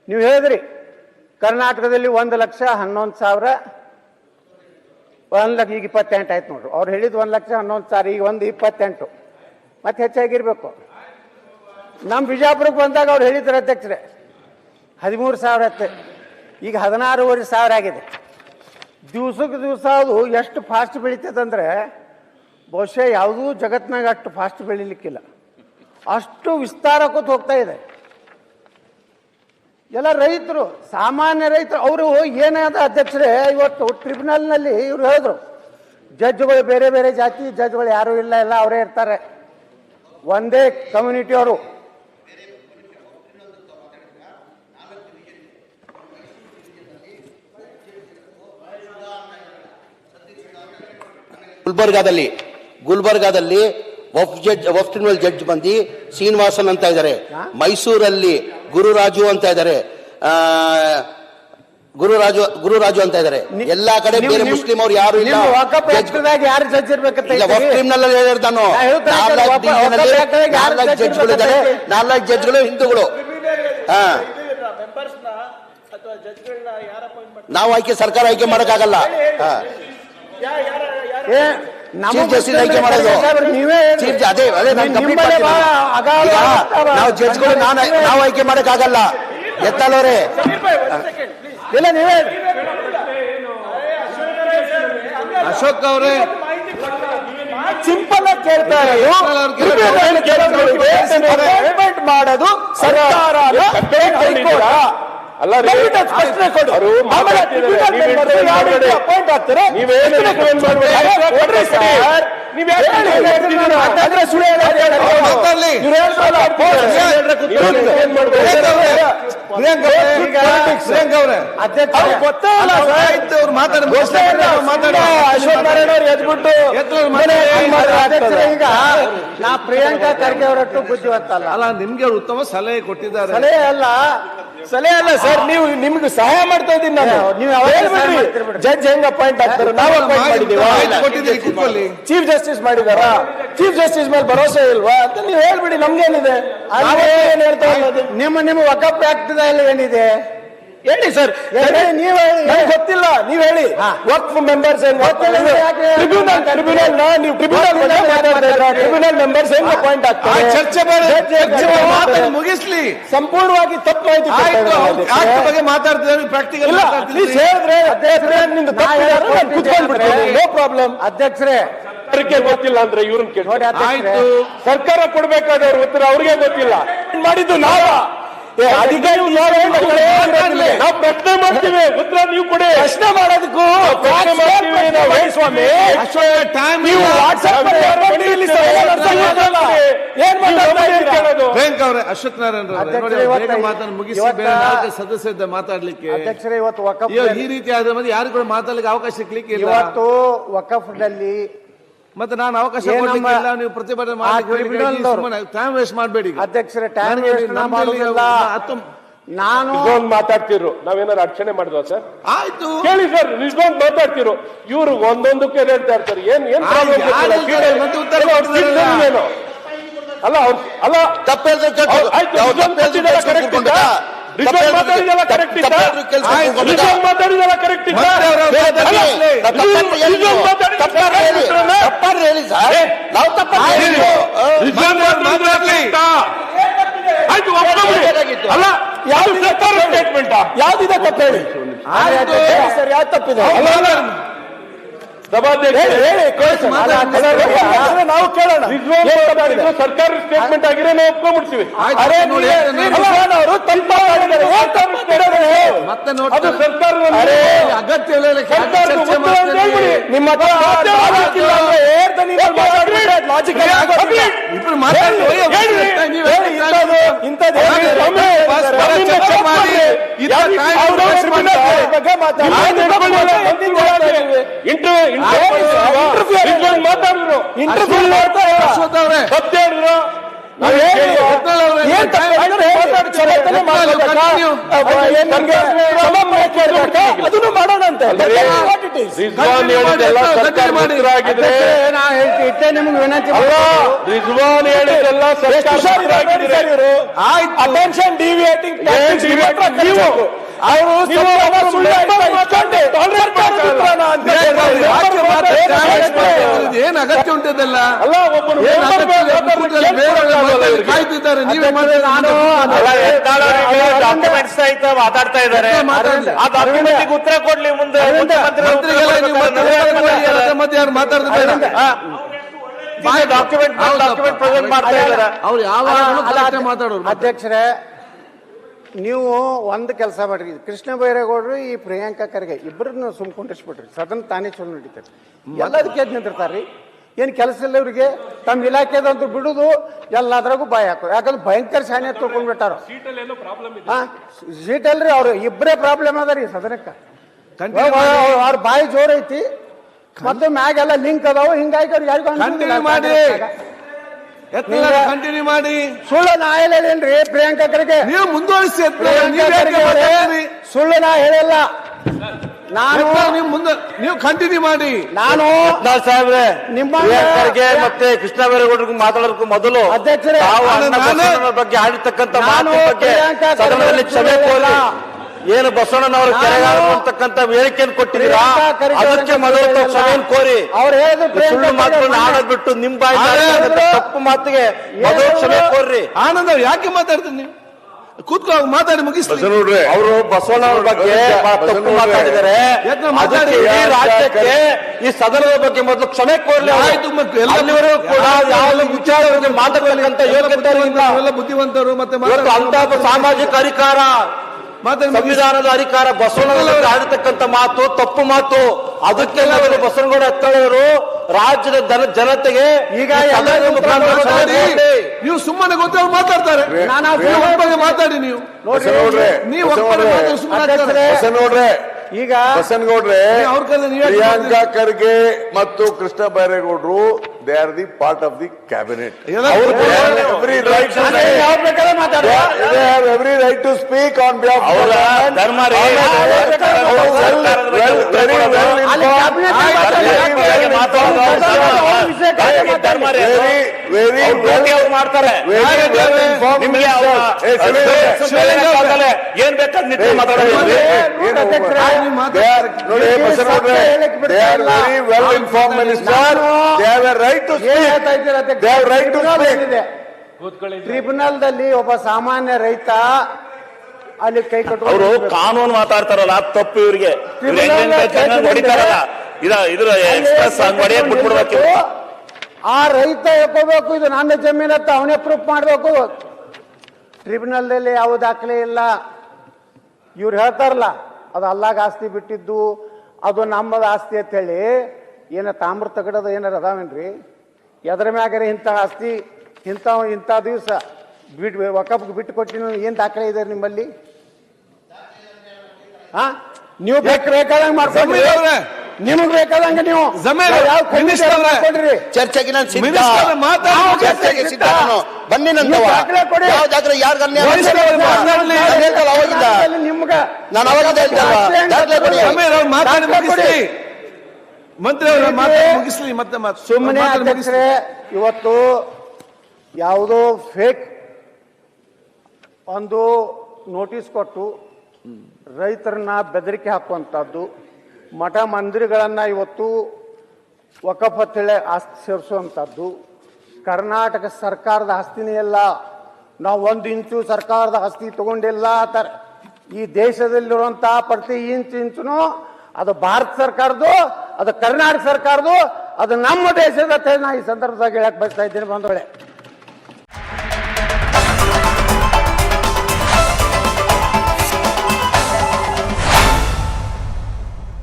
ನೀವು ಹೇಳಿದ್ರಿ ಕರ್ನಾಟಕದಲ್ಲಿ 1,11,000 ಈಗ 28 ಆಯ್ತು ನೋಡ್ರಿ. ಅವ್ರು ಹೇಳಿದ್ 1,11,000 ಈಗ 1,28 ಮತ್ತೆ ಹೆಚ್ಚಾಗಿರ್ಬೇಕು. ನಮ್ಮ ಬಿಜಾಪುರಕ್ಕೆ ಬಂದಾಗ ಅವ್ರು ಹೇಳಿದ್ರು ಅಧ್ಯಕ್ಷರೇ 13,000 ಇತ್ತು, ಈಗ 16,500 ಆಗಿದೆ. ದಿವಸಕ್ಕೆ ದಿವಸ ಅದು ಎಷ್ಟು ಫಾಸ್ಟ್ ಬೆಳೀತದಂದ್ರೆ ಬಹುಶಃ ಯಾವುದೂ ಜಗತ್ತಿನಾಗ ಅಷ್ಟು ಫಾಸ್ಟ್ ಬೆಳಿಲಿಕ್ಕಿಲ್ಲ, ಅಷ್ಟು ವಿಸ್ತಾರಕ್ಕೂ ಹೋಗ್ತಾ ಇದೆ. ಎಲ್ಲ ರೈತರು, ಸಾಮಾನ್ಯ ರೈತರು, ಅವರು ಏನಾದ ಅಧ್ಯಕ್ಷರೇ, ಇವತ್ತು ಟ್ರಿಬ್ಯುನಲ್ನಲ್ಲಿ ಇವ್ರು ಹೇಳಿದ್ರು ಜಡ್ಜ್ಗಳು ಬೇರೆ ಬೇರೆ ಜಾತಿ ಜಡ್ಜ್ಗಳು ಯಾರೂ ಇಲ್ಲ, ಎಲ್ಲ ಅವರೇ ಇರ್ತಾರೆ, ಒಂದೇ ಕಮ್ಯುನಿಟಿಯವರು. ಗುಲ್ಬರ್ಗಾದಲ್ಲಿ ವಫ್ ಟ್ರಿಬ್ಯುನಲ್ ಜಡ್ಜ್ ಬಂದು ಶ್ರೀನಿವಾಸನ್ ಅಂತ ಇದ್ದಾರೆ, ಮೈಸೂರಲ್ಲಿ ಗುರುರಾಜು ಅಂತ ಇದ್ದಾರೆ, ಗುರುರಾಜು ಅಂತ ಇದ್ದಾರೆ. ಎಲ್ಲಾ ಕಡೆ ಬೇರೆ ಮುಸ್ಲಿಂ ಅವ್ರು ಯಾರು ಇಲ್ಲ. ಯಾರು ಜಡ್ಜ್ ಇರ್ಬೇಕಂತ ವಫ್ ಟ್ರಿಬ್ಯುನಲ್ ಹೇಳಿರ್ತಾನು 4 ಜಡ್ಜ್ಗಳಿದ್ದಾರೆ, 4 ಜಡ್ಜ್ಗಳು ಹಿಂದೂಗಳು. ನಾವು ಸರ್ಕಾರ ಆಯ್ಕೆ ಮಾಡಕ್ಕಾಗಲ್ಲ, ಚೀಫ್ ಜಸ್ಟಿಸ್ ಆಯ್ಕೆ ಮಾಡೋದು ಅದೇ ನಾವು ಜಡ್ಜ್ಗಳು ನಾವು ಆಯ್ಕೆ ಮಾಡಕ್ಕಾಗಲ್ಲ. ಎತ್ತಲವ್ರೆ ಇಲ್ಲ, ನೀವೇ ಅಶೋಕ್ ಅವರೇ ಸಿಂಪಲ್ ಆಗಿ ಕೇಳ್ತಾರೆ ಮಾಡೋದು ಸರ್ಕಾರ ಅಲ್ಲ. ಈಗ ನಾ ಪ್ರಿಯಾಂಕಾ ಖರ್ಗೆ ಅವರಟ್ಟು ಬುದ್ಧಿವಂತಲ್ಲ ಅಲ್ಲ, ನಿಮ್ಗೆ ಉತ್ತಮ ಸಲಹೆ ಕೊಟ್ಟಿದ್ದಾರೆ. ಸಲಹೆ ಅಲ್ಲ ಸರ್, ನೀವು ನಿಮ್ಗೆ ಸಹಾಯ ಮಾಡ್ತಾ ಇದ್ದೀನಿ ನಾನು. ನೀವು ಜಡ್ಜ್ ಹೆಂಗ್ ಅಪಾಯಿಂಟ್ ಆಗ್ತಾರೆ, ನಾವು ಅಪಾಯಿಂಟ್ ಮಾಡಿದ್ದೀವಿ. ಚೀಫ್ ಜಸ್ಟಿಸ್ ಮಾಡಿದಾರ, ಚೀಫ್ ಜಸ್ಟಿಸ್ ಮೇಲೆ ಭರೋಸೆ ಇಲ್ವಾ ಅಂತ ನೀವು ಹೇಳ್ಬಿಡಿ, ನಮ್ಗೇನಿದೆ. ಏನ್ ಹೇಳ್ತಾ ಇರೋದು ನಿಮ್ಮ ವಕಫ್ ಆಕ್ಟ್ ಏನಿದೆ ಹೇಳಿ ಸರ್, ನೀವು ಗೊತ್ತಿಲ್ಲ, ನೀವ್ ಹೇಳಿ. ವಕ್ಫ್ ಮೆಂಬರ್ಸ್ ಟ್ರಿಬ್ಯುನಲ್ ಮೆಂಬರ್ಸ್ ಹೆಂಗ್ ಅಪಾಯಿಂಟ್ ಆಗ್ತಾರೆ, ಚರ್ಚೆ ಮುಗಿಸ್ಲಿ. ಸಂಪೂರ್ಣವಾಗಿ ತಪ್ಪು ಮಾಹಿತಿ ಬಗ್ಗೆ ಮಾತಾಡ್ತಿದ್ದಾರೆ, ಪ್ರಾಕ್ಟಿಕಲ್ ನೋ ಪ್ರಾಬ್ಲಮ್. ಅಧ್ಯಕ್ಷರೇ ಗೊತ್ತಿಲ್ಲ ಅಂದ್ರೆ ಇವ್ರನ್ನ ಕೇಳಿ, ಆಯ್ತು, ಸರ್ಕಾರ ಕೊಡ್ಬೇಕಾದವ್ರ ಉತ್ತರ ಅವ್ರಿಗೆ ಗೊತ್ತಿಲ್ಲ. ಮಾಡಿದ್ದು ನಾವು ನಾವು ಪ್ರಶ್ನೆ ಮಾಡ್ತೀವಿ, ಉತ್ತರ ನೀವು ಕೊಡಿ. ಪ್ರಶ್ನೆ ಮಾಡೋದಕ್ಕೂ ಸ್ವಾಮಿ ನೀವು ಪ್ರಿಯಾಂಕ ಅವರೇ, ಅಶ್ವಥ್ ನಾರಾಯಣ ಮಾತನ್ನು ಮುಗಿಸಿ ಬೇರೆ 4 ಸದಸ್ಯರಿದ್ದ ಮಾತಾಡ್ಲಿಕ್ಕೆ. ಅಧ್ಯಕ್ಷರೇ, ಇವತ್ತು ವಕಫ್ ಈ ರೀತಿ ಆದ ಮೇಲೆ ಯಾರು ಕೂಡ ಮಾತಾಡ್ಲಿಕ್ಕೆ ಅವಕಾಶ ಸಿಗ್ಲಿಕ್ಕೆ ಇಲ್ಲ. ಇವತ್ತು ವಕಫ್ ನಲ್ಲಿ ಮತ್ತೆ ನಾನು ಅವಕಾಶ ಕೊಡ್ಲಿಕ್ಕಿಲ್ಲ, ನೀವು ಪ್ರತಿಭಟನೆ ಟೈಮ್ ವೇಸ್ಟ್ ಮಾಡಬೇಡಿ. ಅಧ್ಯಕ್ಷರೇ, ಟೈಮ್ ವೇಸ್ಟ್ ಮಾಡೋದಿಲ್ಲ. ನಾನು ಮಾತಾಡ್ತಿರು, ನಾವೇನಾರು ಅರ್ಚನೆ ಮಾಡಿದ್ವಾ ಸರ್? ಆಯ್ತು, ಕೇಳಿ ಸರ್, ನಿಜವಾಗಿ ಮಾತಾಡ್ತಿರು. ಇವ್ರು ಒಂದೊಂದಕ್ಕೆ ಹೇಳ್ತಾ ಇರ್ತಾರೆ, ಏನ್ ಅಲ್ಲ ಅಲ್ಲ ಮಾತಾಡಿದೆಲ್ಲ ಕರೆಕ್ಟ್ ಇತ್ತ, ಮಾತಾಡಿದೆಲ್ಲ ಕರೆಕ್ಟ್ ಇತ್ತ. ಆಯ್ತು, ಅಲ್ಲ ಯಾವ್ದು ಸರ್ಕಾರ ಸ್ಟೇಟ್ಮೆಂಟ್ ಯಾವ್ದಿದೆ ತಪ್ಪು ಹೇಳಿ ಸರ್, ಯಾವ್ದು ತಪ್ಪಿದೆ ನಾವು ಕೇಳೋಣ. ಸರ್ಕಾರ ಸ್ಟೇಟ್ಮೆಂಟ್ ಆಗಿರೋ ನಾವು ಒಪ್ಕೊಂಡ್ಬಿಡ್ತೀವಿ. ಅದು ಸರ್ಕಾರ ಅಗತ್ಯ ನಿಮ್ಮ ಮಾತಾಡಿದ್ರು, ಸತ್ಯ ಹೇಳಿದ್ರು. ಅದನ್ನು ಮಾಡೋಣ ಅಂತ ರಿಜ್ವಾನ್ ಹೇಳಿದ್ದೆಲ್ಲ ಸರ್ಕಾರ ಮಂತ್ರಿಯಾಗಿದ್ರೆ ನಾ ಹೇಳ್ತೀನಿ ಇಷ್ಟೇ ನಿಮ್ಗೆ ವಿನಂತಿ. ರಿಜ್ವಾನ್ ಹೇಳಿದ್ದೆಲ್ಲ ಅಟೆನ್ಷನ್ ಡಿವಿಯೇಟಿಂಗ್ ಏನ್ ಅಗತ್ಯ ಉಂಟದಲ್ಲ ಕಾಯ್ತಿದ್ದಾರೆ. ನೀವೇ ಡಾಕ್ಯುಮೆಂಟ್ಸ್ ಸಹಿತ ಮಾತಾಡ್ತಾ ಇದ್ದಾರೆ. ಆ ಡಾಕ್ಯುಮೆಂಟ್ ಉತ್ತರ ಕೊಡ್ಲಿ ಮುಂದೆ ಮತ್ತೆ ಯಾರು ಮಾತಾಡ್ತಾರೆ ಡಾಕ್ಯುಮೆಂಟ್ ಪ್ರೆಸೆಂಟ್ ಮಾಡ್ತಾ ಇದ್ದಾರೆ. ಅವ್ರು ಯಾವ ಮಾತಾಡೋರು. ಅಧ್ಯಕ್ಷರೇ, ನೀವು ಒಂದು ಕೆಲಸ ಮಾಡ್ರಿ, ಕೃಷ್ಣ ಬೈರೇಗೌಡರು ಈ ಪ್ರಿಯಾಂಕಾ ಖರ್ಗೆ ಇಬ್ಬರನ್ನು ಸುಮ್ಕೊಂಡಿಸ್ಬಿಟ್ರಿ, ಸದನ ತಾನೇ ಚಲೋ ನಡೀತಾರೆ. ಎಲ್ಲದಕ್ಕೆ ಎದ್ದು ನಿಂತಿರ್ತಾರ್ರಿ. ಏನು ಕೆಲಸ ಇಲ್ಲ ಇವ್ರಿಗೆ, ತಮ್ಮ ಇಲಾಖೆದಂತೂ ಬಿಡುದು ಎಲ್ಲದ್ರಾಗೂ ಬಾಯಿ ಹಾಕೋದು. ಯಾಕಂದ್ರೆ ಭಯಂಕರ ಶಾನೆ ತೊಗೊಂಡ್ಬಿಟ್ಟಾರ. ಸೀಟ್ ಅಲ್ರಿ, ಅವ್ರು ಇಬ್ಬರೇ ಪ್ರಾಬ್ಲಮ್ ಅದ ರೀ ಸದನಕ್ಕೆ. ಅವ್ರ ಬಾಯಿ ಜೋರ್ ಐತಿ ಮತ್ತು ಮ್ಯಾಗೆಲ್ಲ ಲಿಂಕ್ ಅದಾವ. ಹಿಂಗಾಗಿ ಅವ್ರಿಗೆ ಯಾರಿಗೂ ಕಂಟಿನ್ಯೂ ಮಾಡಿ. ಸುಳ್ಳು ನಾ ಹೇಳೇನ್ರಿ ಪ್ರಿಯಾಂಕಾ ಖರ್ಗೆ, ನೀವು ಮುಂದುವರಿಸಿ. ಸುಳ್ಳು ನಾ ಹೇಳಿಲ್ಲ. ನಾನು ನೀವು ಕಂಟಿನ್ಯೂ ಮಾಡಿ. ನಾನು ಸಾಹೇಬ್ರೆ ನಿಮ್ಮ ಖರ್ಗೆ ಮತ್ತೆ ಕೃಷ್ಣ ಬೈರೇಗೌಡರಿಗೂ ಮಾತಾಡೋದಕ್ಕೂ ಮೊದಲು ಅಧ್ಯಕ್ಷರೇ, ಬಗ್ಗೆ ಆಡಿರ್ತಕ್ಕಂಥ ಮಾತಿನ ಬಗ್ಗೆ ಸದನದಲ್ಲಿ ಕ್ಷಮೆ ಕೋರಿ ಏನು ಬಸವಣ್ಣನವರು ಕೆರೆಗಾರರು ಅಂತಕ್ಕಂಥ ಹೇಳಿಕೆಯನ್ನು ಕೊಟ್ಟಿದ್ದೀರಾ, ಅದಕ್ಕೆ ಮೊದಲು ಕ್ಷಮೆಯನ್ನು ಕೋರಿ. ಅವ್ರು ಹೇಳಿದ್ರು ಸುಳ್ಳು ಮಾತುಗಳನ್ನ ಆಡೋದ್ಬಿಟ್ಟು ನಿಮ್ ಬಾಯಿ ತಪ್ಪು ಮಾತಿಗೆ ಮೊದಲು ಕ್ಷಮೆ ಕೋರ್ರಿ. ಆನಂದ್ ಅವ್ರು ಯಾಕೆ ಮಾತಾಡ್ತೀನಿ? ನೀವು ಕೂತ್ಕೊ, ಮಾತಾಡಿ ಮುಗಿಸ್ಲಿ. ಅವರು ಬಸವಣ್ಣವ್ರ ಬಗ್ಗೆ ತಪ್ಪು ಮಾತಾಡಿದ್ದಾರೆ. ಅದಕ್ಕೆ ಈ ರಾಜ್ಯಕ್ಕೆ ಈ ಸದನದ ಬಗ್ಗೆ ಮೊದಲು ಕ್ಷಮೆ ಕೋರ್ಲಿ. ಎಲ್ಲರಿಗೂ ಕೂಡ ಯಾವ ವಿಚಾರಗಳಿಗೆ ಮಾತಾಡಬೇಕಂತ ಯೋಗ್ಯತೆ ಬುದ್ಧಿವಂತರು ಮತ್ತೆ ಅಂತ ಸಾಮಾಜಿಕ ಅಧಿಕಾರ, ಸಂವಿಧಾನದ ಅಧಿಕಾರ ಬಸವಣ್ಣನಲ್ಲಿ ಆಡಿರ್ತಕ್ಕಂಥ ಮಾತು ತಪ್ಪು ಮಾತು. ಅದಕ್ಕೆ ಬಸವನಗೌಡ ಎತ್ತಳೆಯವರು ರಾಜ್ಯದ ಜನತೆಗೆ ಈಗ ನೀವು ಸುಮ್ಮನೆ ಗೊತ್ತವ್ರು ಮಾತಾಡ್ತಾರೆ. ಮಾತಾಡಿ ನೀವು ನೋಡ್ರೆ ಈಗ ಬಸನಗೌಡ್ರೆ, ಪ್ರಿಯಾಂಕಾ ಖರ್ಗೆ ಮತ್ತು ಕೃಷ್ಣ ಬೈರೇಗೌಡರು they are the part of the cabinet. Every right to speak on behalf ಮಾಡ್ತಾರೆ. ಏನ್ ಬೇಕಾದ್ರೆ ಮಾತಾಡೋದು. ನೋಡಿ ಬಸನಗೌಡ್ರೆ, they are very well informed minister. They have a right to speak. They have right to speak. Tribunal ದಲ್ಲಿ ಒಬ್ಬ ಸಾಮಾನ್ಯ ರೈತ ಅಲ್ಲಿ ಕೈ ಕಟ್ಟು ಅವರು ಕಾನೂನು ಮಾತಾಡ್ತಾರಲ್ಲ ತಪ್ಪು. ಇವ್ರಿಗೆ ಹೊಡಿತಾರಲ್ಲ ಇದ್ರ ಎಕ್ಸ್ಪ್ರೆಸ್ ಹೊಡೆಯಕ್ ಬಿಟ್ಬಿಡ್ಬೇಕು. ಆ ರೈತ ಎಕ್ಕೋಬೇಕು, ಇದು ನನ್ನ ಜಮೀನತ್ತ ಅವನೇ ಪ್ರೂಫ್ ಮಾಡಬೇಕು. ಟ್ರಿಬ್ಯುನಲ್ ದಲ್ಲಿ ಯಾವ ದಾಖಲೆ ಇಲ್ಲ. ಇವ್ರು ಹೇಳ್ತಾರಲ್ಲ ಅದು ಅಲ್ಲಾಗ ಆಸ್ತಿ ಬಿಟ್ಟಿದ್ದು, ಅದು ನಮ್ಮದ ಆಸ್ತಿ ಅಂತ ಹೇಳಿ. ಏನ ತಾಮ್ರ ತಗಡದ ಏನಾರ ಅದಾವೇನ್ರಿ? ಎದ್ರ ಮ್ಯಾಗಾರೆ ಇಂಥ ಆಸ್ತಿ ಇಂಥ ದಿವಸ ವಕಫ್ಗೆ ಬಿಟ್ಟು ಕೊಟ್ಟಿನ ಏನ್ ದಾಖಲೆ ಇದೆ ನಿಮ್ಮಲ್ಲಿ? ನೀವು ಬೇಕಾದಂಗೆ ಮಾಡ್ಕೊಂಡ್ರಿ, ನಿಮಗ್ ಬೇಕಾದಂಗೆ ನೀವು ಚರ್ಚೆಗೆ ನಾನು ಚರ್ಚೆಗೆ ಸಿದ್ಧ. ಬನ್ನಿ ನಂತರ ದಾಖಲೆ ಕೊಡಿ. ಯಾವ ದಾಖಲೆ ಯಾರು ನಿಮ್ಗೆ ನಾನು ಅವಾಗ ದಾಖಲೆ ಕೊಡಿ. ಮಂತ್ರಿ ಅವರು ಮುಗಿಸ್ಲಿ. ಮತ್ತೆ ಸುಮ್ಮನೆ ಅಧ್ಯಕ್ಷರೇ, ಇವತ್ತು ಯಾವುದೋ ಫೇಕ್ ಒಂದು ನೋಟಿಸ್ ಕೊಟ್ಟು ರೈತರನ್ನ ಬೆದರಿಕೆ ಹಾಕುವಂಥದ್ದು, ಮಠ ಮಂದಿರಗಳನ್ನ ಇವತ್ತು ವಕಫ್ ಅಂತೇಳಿ ಆಸ್ತಿ ಸೇರಿಸುವಂಥದ್ದು, ಕರ್ನಾಟಕ ಸರ್ಕಾರದ ಆಸ್ತಿನೇ ಎಲ್ಲ, ನಾವು 1 ಇಂಚು ಸರ್ಕಾರದ ಆಸ್ತಿ ತಗೊಂಡಿಲ್ಲ ಅಂತಾರೆ. ಈ ದೇಶದಲ್ಲಿರುವಂತಹ ಪ್ರತಿ ಇಂಚು ಅದು ಭಾರತ ಸರ್ಕಾರದ್ದು, ಅದು ಕರ್ನಾಟಕ ಸರ್ಕಾರದ್ದು, ಅದು ನಮ್ಮ ದೇಶದ ನಾ ಈ ಸಂದರ್ಭದಾಗ ಹೇಳಕ್ ಬಯಸ್ತಾ ಇದ್ದೀನಿ ಬಂಧುಗಳೇ.